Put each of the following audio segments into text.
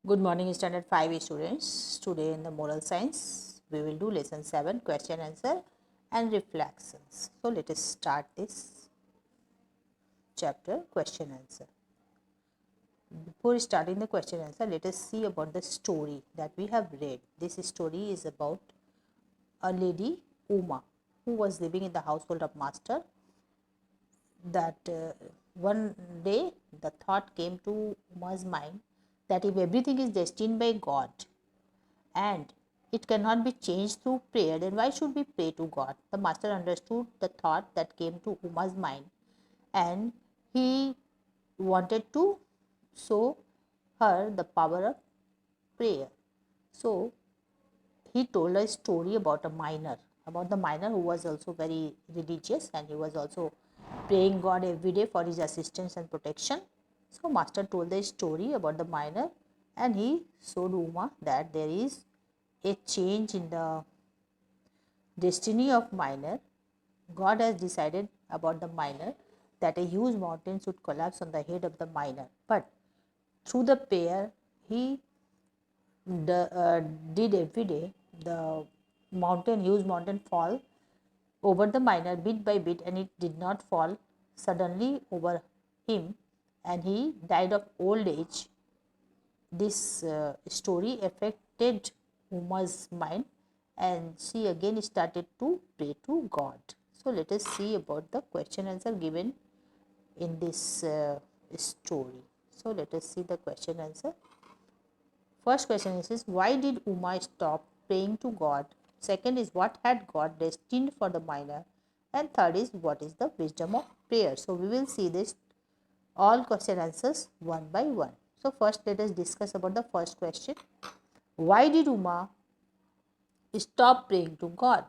Good morning, Standard 5 students. Today in the moral science, we will do lesson 7, question answer and reflections. So let us start this chapter, question answer. Before starting the question answer, let us see about the story that we have read. This story is about a lady, Uma, who was living in the household of master. That one day the thought came to Uma's mind that if everything is destined by God, and it cannot be changed through prayer, then why should we pray to God? The master understood the thought that came to Uma's mind, and he wanted to show her the power of prayer. So he told a story about the miner who was also very religious, and he was also praying God every day for his assistance and protection. So master told the story about the miner, and he showed Uma that there is a change in the destiny of miner. God has decided about the miner that a huge mountain should collapse on the head of the miner, but through the prayer he did every day, the huge mountain fall over the miner bit by bit, and it did not fall suddenly over him, and he died of old age. This story affected Uma's mind, and she again started to pray to God. So let us see about the question answer given in this story. So let us see the question answer. First question is why did Uma stop praying to God? Second is what had God destined for the miner? And third is what is the wisdom of prayer? So we will see this all question answers one by one. So first let us discuss about the first question. Why did Uma stop praying to God?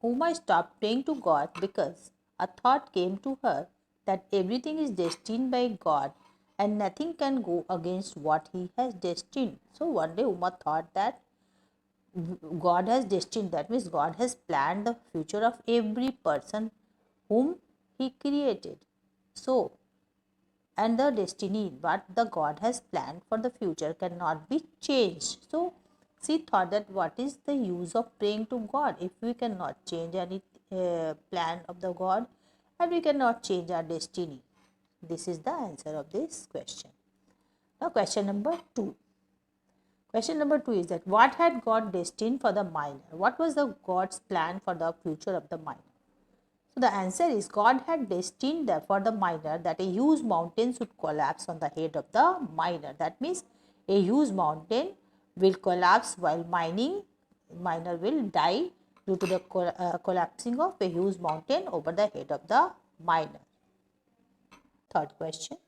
Uma stopped praying to God because a thought came to her that everything is destined by God and nothing can go against what he has destined. So one day Uma thought that God has destined, that means God has planned the future of every person whom he created. So, and the destiny, what the God has planned for the future cannot be changed. So, she thought that what is the use of praying to God if we cannot change any plan of the God, and we cannot change our destiny. This is the answer of this question. Now, question number 2. Question number 2 is that what had God destined for the miner? What was the God's plan for the future of the miner? So the answer is God had destined for the miner that a huge mountain should collapse on the head of the miner. That means a huge mountain will collapse while mining. Miner will die due to the collapsing of a huge mountain over the head of the miner. Third question.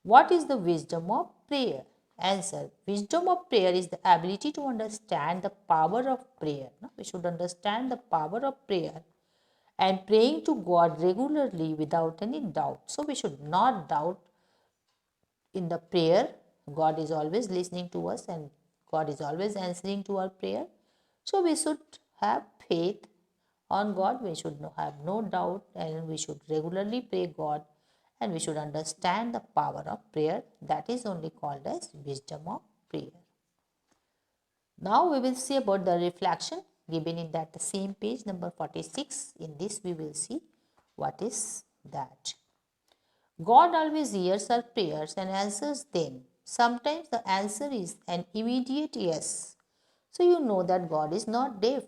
What is the wisdom of prayer? Answer. Wisdom of prayer is the ability to understand the power of prayer. We should understand the power of prayer and praying to God regularly without any doubt. So we should not doubt in the prayer. God is always listening to us and God is always answering to our prayer. So we should have faith on God. We should have no doubt, and we should regularly pray God, and we should understand the power of prayer. That is only called as wisdom of prayer. Now we will see about the reflection given in that the same page number 46. In this we will see what is that. God always hears our prayers and answers them. Sometimes the answer is an immediate yes. So you know that God is not deaf.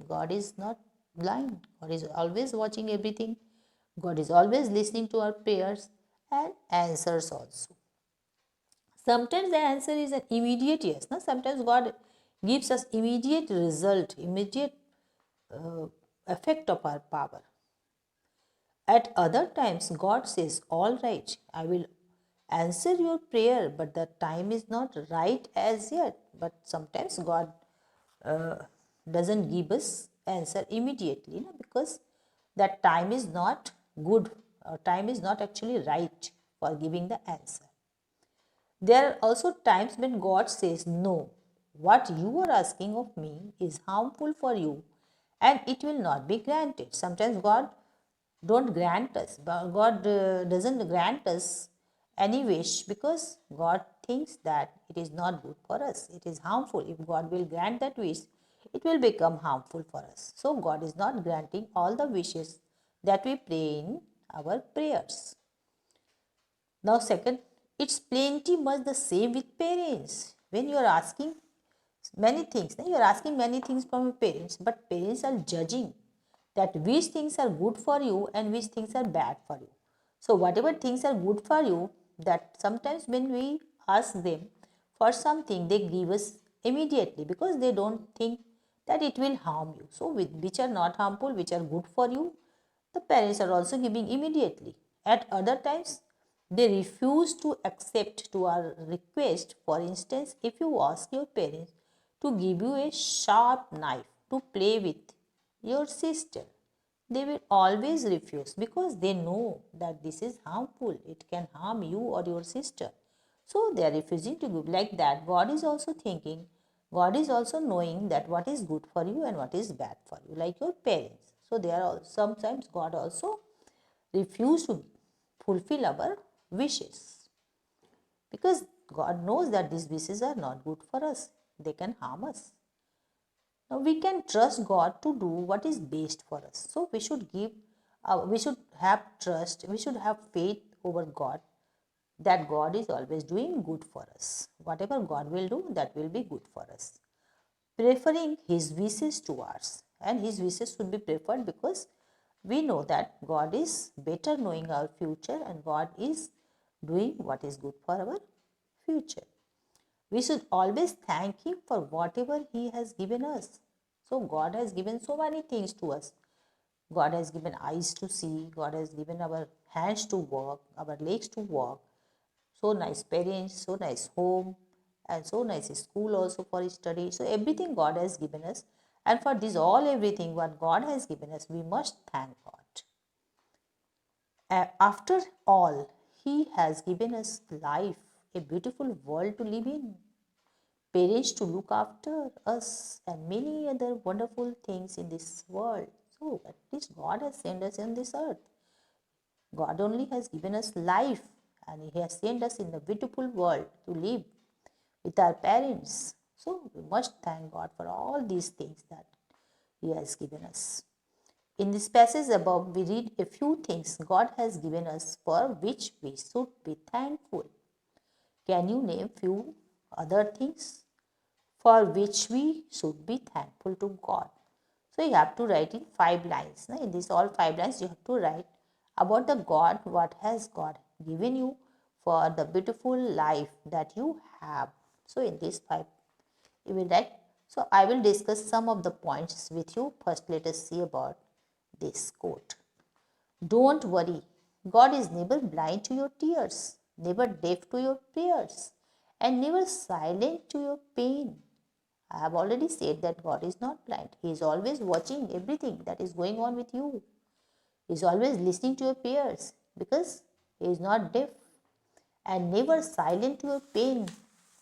God is not blind. God is always watching everything. God is always listening to our prayers and answers also. Sometimes the answer is an immediate yes. No? Sometimes God gives us immediate result, immediate effect of our power. At other times, God says, all right, I will answer your prayer, but the time is not right as yet. But sometimes God uh, doesn't give us answer immediately, because that time is not good, or time is not actually right for giving the answer. There are also times when God says, no, what you are asking of me is harmful for you and it will not be granted. Sometimes God don't grant us, but God doesn't grant us any wish because God thinks that it is not good for us. It is harmful. If God will grant that wish, it will become harmful for us. So God is not granting all the wishes that we pray in our prayers. Now second, it's plenty much the same with parents. When you are asking many things, you are asking many things from your parents, but parents are judging that which things are good for you and which things are bad for you. So whatever things are good for you, that sometimes when we ask them for something, they give us immediately because they don't think that it will harm you. So which are not harmful, which are good for you, the parents are also giving immediately. At other times, they refuse to accept to our request. For instance, if you ask your parents to give you a sharp knife to play with your sister, they will always refuse because they know that this is harmful. It can harm you or your sister. So they are refusing to give. Like that, God is also thinking, God is also knowing that what is good for you and what is bad for you, like your parents. So they are all, sometimes God also refuse to fulfill our wishes because God knows that these wishes are not good for us. They can harm us. Now we can trust God to do what is best for us. So we should have trust, we should have faith over God that God is always doing good for us. Whatever God will do, that will be good for us. Preferring His wishes to ours, and His wishes should be preferred because we know that God is better knowing our future and God is doing what is good for our future. We should always thank Him for whatever He has given us. So, God has given so many things to us. God has given eyes to see, God has given our hands to walk, our legs to walk. So nice parents, so nice home, and so nice school also for study. So, everything God has given us. And for this, all everything what God has given us, we must thank God. After all, He has given us life, a beautiful world to live in, parents to look after us, and many other wonderful things in this world. So, at least God has sent us on this earth. God only has given us life and He has sent us in the beautiful world to live with our parents. So, we must thank God for all these things that He has given us. In this passage above, we read a few things God has given us for which we should be thankful. Can you name few other things for which we should be thankful to God? So you have to write in 5 lines. In this all 5 lines, you have to write about the God, what has God given you for the beautiful life that you have. So in these 5, you will write. So I will discuss some of the points with you. First, let us see about this quote. Don't worry. God is never blind to your tears, never deaf to your prayers, and never silent to your pain. I have already said that God is not blind. He is always watching everything that is going on with you. He is always listening to your prayers because He is not deaf and never silent to your pain.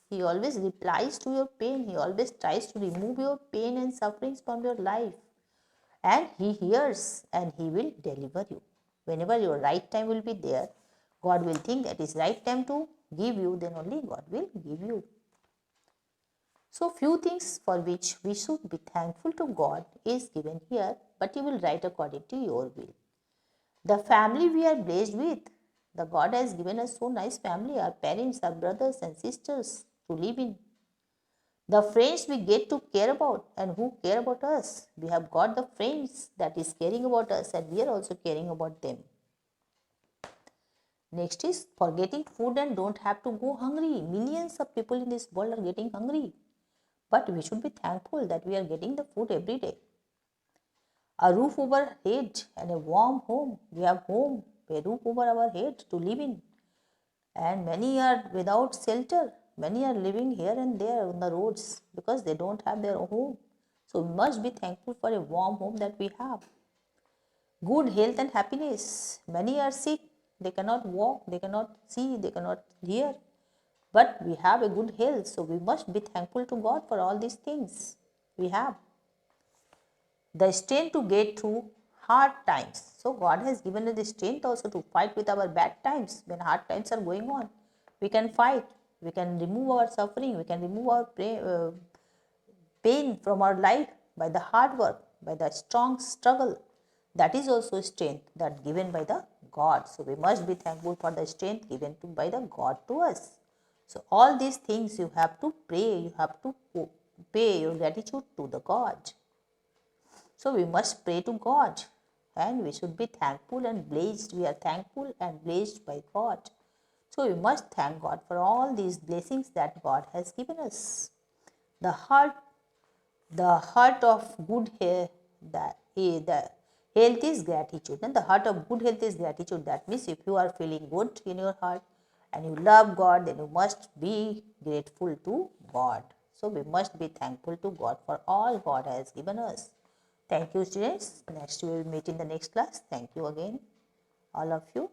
He always replies to your pain. He always tries to remove your pain and sufferings from your life. And He hears and He will deliver you. Whenever your right time will be there, God will think that is right time to give you, then only God will give you. So few things for which we should be thankful to God is given here, but you will write according to your will. The family we are blessed with, the God has given us so nice family, our parents, our brothers and sisters to live in. The friends we get to care about and who care about us. We have got the friends that is caring about us and we are also caring about them. Next is for getting food and don't have to go hungry. Millions of people in this world are getting hungry. But we should be thankful that we are getting the food every day. A roof over head and a warm home. We have home, a roof over our head to live in. And many are without shelter. Many are living here and there on the roads because they don't have their home. So we must be thankful for a warm home that we have. Good health and happiness. Many are sick. They cannot walk, they cannot see, they cannot hear. But we have a good health, so we must be thankful to God for all these things we have. The strength to get through hard times. So God has given us the strength also to fight with our bad times. When hard times are going on, we can fight. We can remove our suffering, we can remove our pain from our life by the hard work, by the strong struggle. That is also strength that given by the God. So we must be thankful for the strength given by the God to us. So all these things you have to pray, you have to pay your gratitude to the God. So we must pray to God and we should be thankful and blessed. We are thankful and blessed by God. So we must thank God for all these blessings that God has given us. The heart of good hair, the health is gratitude, and the heart of good health is gratitude. That means if you are feeling good in your heart and you love God, then you must be grateful to God. So we must be thankful to God for all God has given us. Thank you, students. Next we will meet in the next class. Thank you again, all of you.